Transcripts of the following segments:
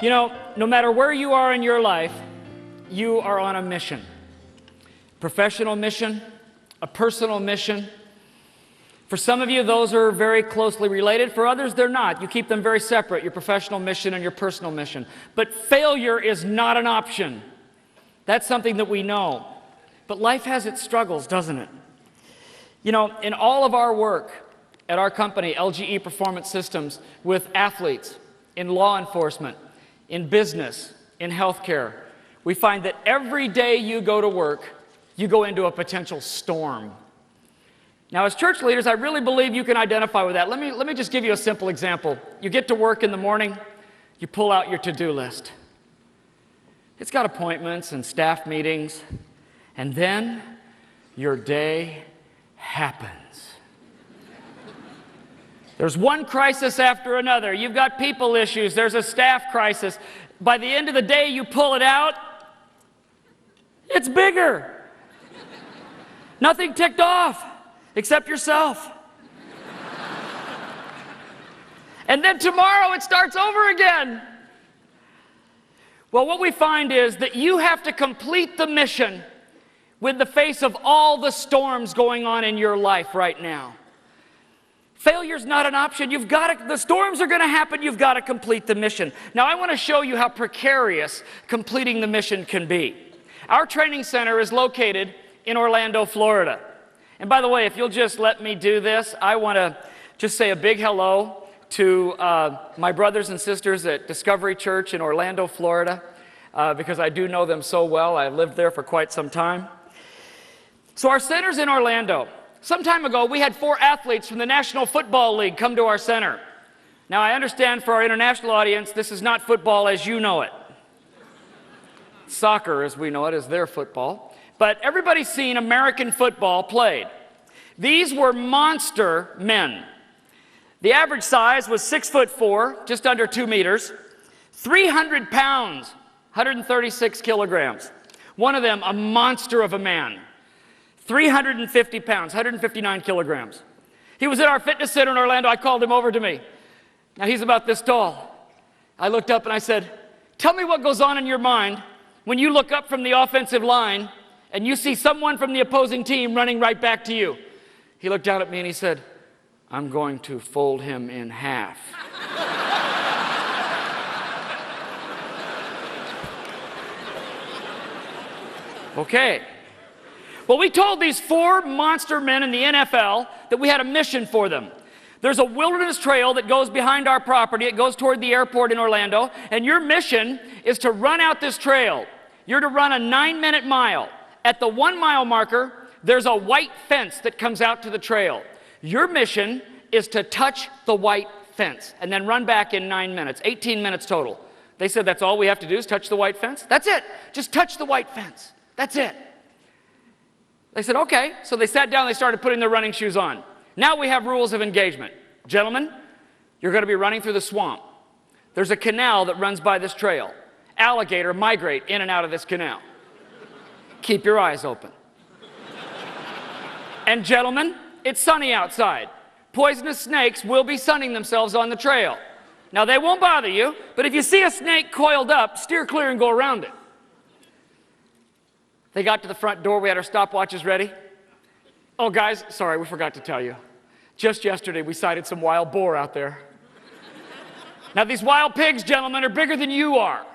You know, no matter where you are in your life, you are on a mission. Professional mission, a personal mission. For some of you, those are very closely related. For others, they're not. You keep them very separate, your professional mission and your personal mission. But failure is not an option. That's something that we know. But life has its struggles, doesn't it? You know, in all of our work at our company, LGE Performance Systems, with athletes, in law enforcement, in business, in healthcare, we find that every day you go to work, you go into a potential storm. Now, as church leaders, I really believe you can identify with that. Let me just give you a simple example. You get to work in the morning, you pull out your to-do list. It's got appointments and staff meetings, and then your day happens. There's one crisis after another. You've got people issues. There's a staff crisis. By the end of the day, you pull it out, it's bigger. Nothing ticked off except yourself. And then tomorrow it starts over again. Well, what we find is that you have to complete the mission with the face of all the storms going on in your life right now. Failure's not an option. The storms are going to happen. You've got to complete the mission. Now, I want to show you how precarious completing the mission can be. Our training center is located in Orlando, Florida. And by the way, if you'll just let me do this, I want to just say a big hello to my brothers and sisters at Discovery Church in Orlando, Florida, because I do know them so well. I lived there for quite some time. So our center's in Orlando. Some time ago, we had 4 athletes from the National Football League come to our center. Now, I understand for our international audience, this is not football as you know it. Soccer, as we know it, is their football. But everybody's seen American football played. These were monster men. The average size was 6'4", just under 2 meters, 300 pounds, 136 kilograms. One of them, a monster of a man. 350 pounds, 159 kilograms. He was at our fitness center in Orlando. I called him over to me. Now, he's about this tall. I looked up and I said, tell me what goes on in your mind when you look up from the offensive line and you see someone from the opposing team running right back to you. He looked down at me and he said, I'm going to fold him in half. Okay. Well, we told these 4 monster men in the NFL that we had a mission for them. There's a wilderness trail that goes behind our property. It goes toward the airport in Orlando, and your mission is to run out this trail. You're to run a 9-minute mile. At the 1-mile marker, there's a white fence that comes out to the trail. Your mission is to touch the white fence and then run back in 9 minutes, 18 minutes total. They said that's all we have to do is touch the white fence? That's it. Just touch the white fence. That's it. They said, okay. So they sat down, they started putting their running shoes on. Now we have rules of engagement. Gentlemen, you're going to be running through the swamp. There's a canal that runs by this trail. Alligator migrate in and out of this canal. Keep your eyes open. And gentlemen, it's sunny outside. Poisonous snakes will be sunning themselves on the trail. Now they won't bother you, but if you see a snake coiled up, steer clear and go around it. They got to the front door. We had our stopwatches ready. Oh, guys, sorry, we forgot to tell you. Just yesterday, we sighted some wild boar out there. Now, these wild pigs, gentlemen, are bigger than you are.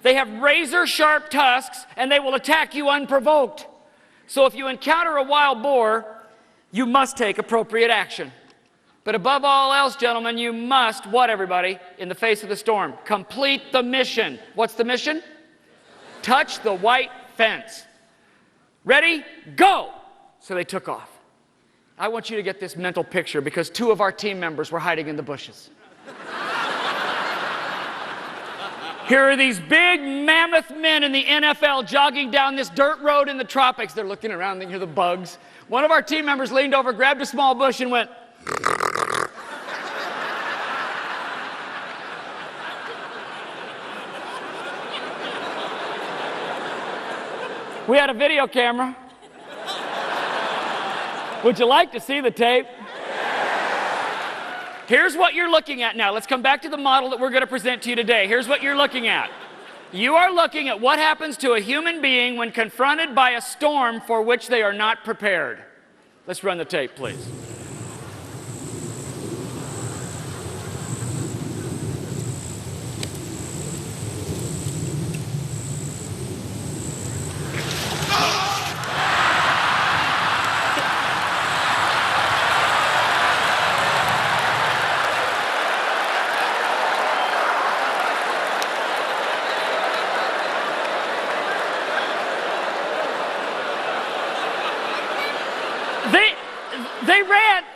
They have razor-sharp tusks, and they will attack you unprovoked. So if you encounter a wild boar, you must take appropriate action. But above all else, gentlemen, you must, what, everybody, in the face of the storm? Complete the mission. What's the mission? Touch the white fence. Ready? Go! So they took off. I want you to get this mental picture because 2 of our team members were hiding in the bushes. Here are these big mammoth men in the NFL jogging down this dirt road in the tropics. They're looking around, they hear the bugs. One of our team members leaned over, grabbed a small bush and went. We had a video camera. Would you like to see the tape? Here's what you're looking at now. Let's come back to the model that we're going to present to you today. Here's what you're looking at. You are looking at what happens to a human being when confronted by a storm for which they are not prepared. Let's run the tape, please.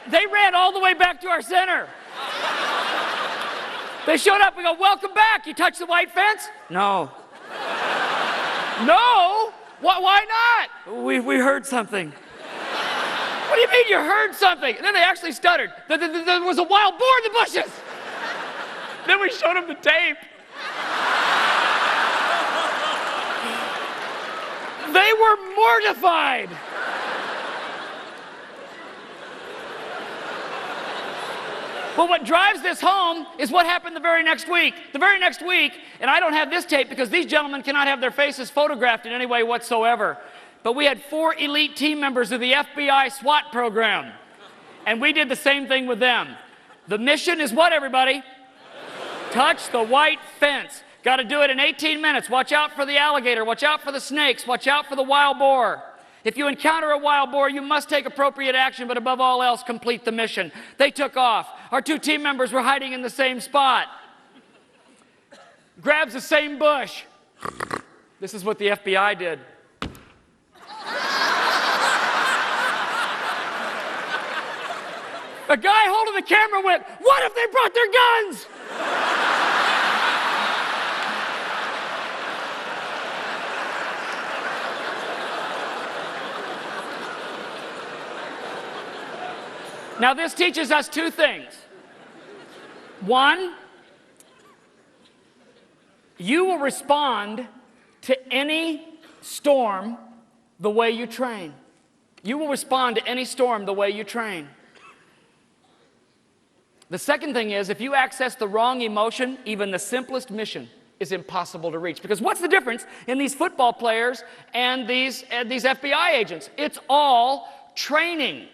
They ran all the way back to our center. They showed up and go, welcome back. You touched the white fence? No. No? Why not? We heard something. What do you mean you heard something? And then they actually stuttered. There was a wild boar in the bushes. Then we showed them the tape. They were mortified. But what drives this home is what happened the very next week. The very next week, and I don't have this tape because these gentlemen cannot have their faces photographed in any way whatsoever, but we had 4 elite team members of the FBI SWAT program, and we did the same thing with them. The mission is what, everybody? Touch the white fence. Got to do it in 18 minutes. Watch out for the alligator. Watch out for the snakes. Watch out for the wild boar. If you encounter a wild boar, you must take appropriate action, but above all else, complete the mission. They took off. Our 2 team members were hiding in the same spot. Grabs the same bush. This is what the FBI did. A guy holding the camera went, "What if they brought their guns?" Now, this teaches us 2 things. One, you will respond to any storm the way you train. You will respond to any storm the way you train. The second thing is, if you access the wrong emotion, even the simplest mission is impossible to reach. Because what's the difference in these football players and these FBI agents? It's all training.